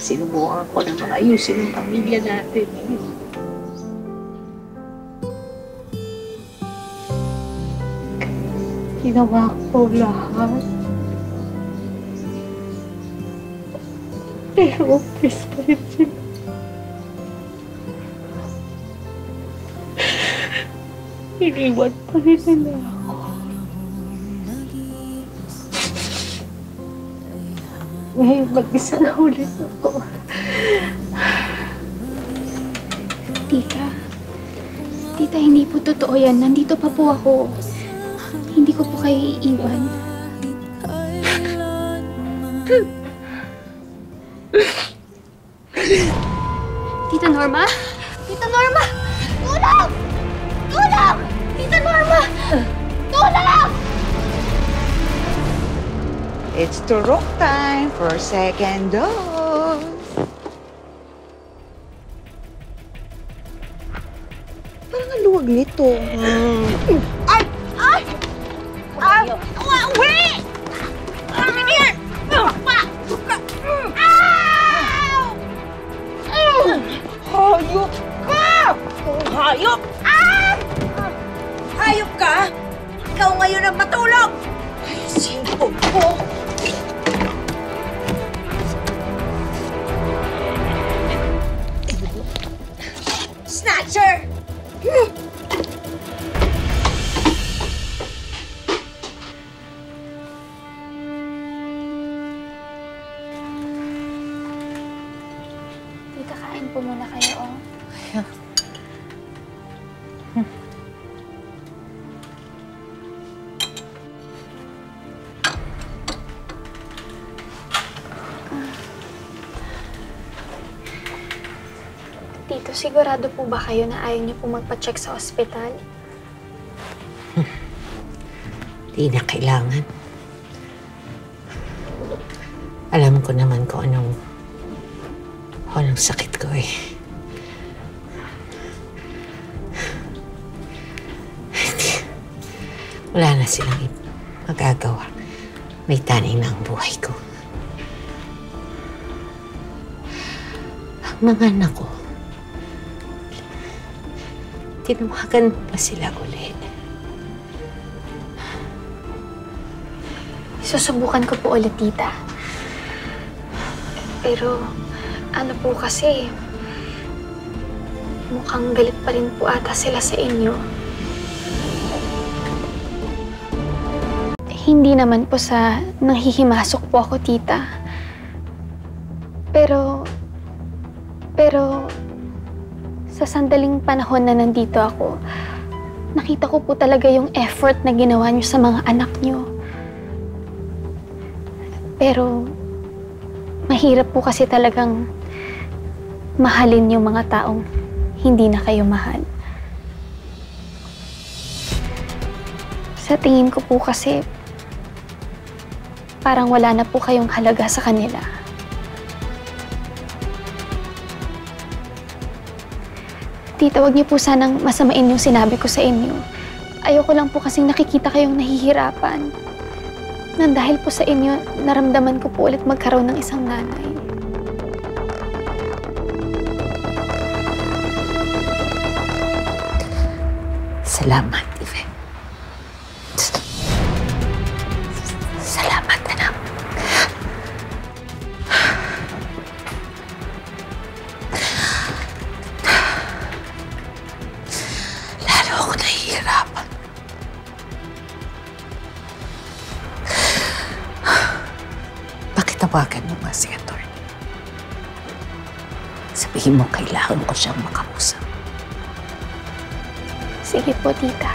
sinubukan ko na ayusin ang pamilya natin. Ginawa ko lahat. Pero umpis pa rin sila. Iniwan pa rin nila ako. Ngayon mag-isa na ulit ako. Tita, hindi po totoo yan. Nandito pa po ako. Hindi ko po kayo iiwan. Tita Norma? Tita Norma! Tulong! Tulong! Tita Norma! Tulong! It's turok time for second dose. Parang ang luwag nito. Ay! Ay! Ay! Wait! Come here! Hayop ka! Hayop! Hayop ka? Ikaw ngayon ang matulog! Ay, sino ko? Snatcher! Tita, kain po muna kayo, oh. Tito, sigurado po ba kayo na ayaw niyo po magpa-check sa ospital? Di na kailangan. Alam ko naman kung anong sakit ko eh. Wala na silang magagawa. May taning na ang buhay ko. Ang mga anak ko, tinawagan pa sila ulit. Susubukan ko po ulit, tita. Pero, ano po kasi, mukhang galit pa rin po ata sila sa inyo. Hindi naman po sa nanghihimasok po ako, tita. Pero, sa sandaling panahon na nandito ako, nakita ko po talaga yung effort na ginawa niyo sa mga anak niyo. Pero, mahirap po kasi talagang mahalin yung mga taong hindi na kayo mahal. Sa tingin ko po kasi, parang wala na po kayong halaga sa kanila. Tita, wag niyo po sanang masamain yung sinabi ko sa inyo. Ayoko lang po kasing nakikita kayong nahihirapan. Nang dahil po sa inyo, naramdaman ko po ulit magkaroon ng isang nanay. Salamat, Yvette. Salamat, anak. Lalo ako nahihirapan. Pakitawagan mo nga si Atty. Sabihin mo kailangan ko siyang makausap. Sige po, tita.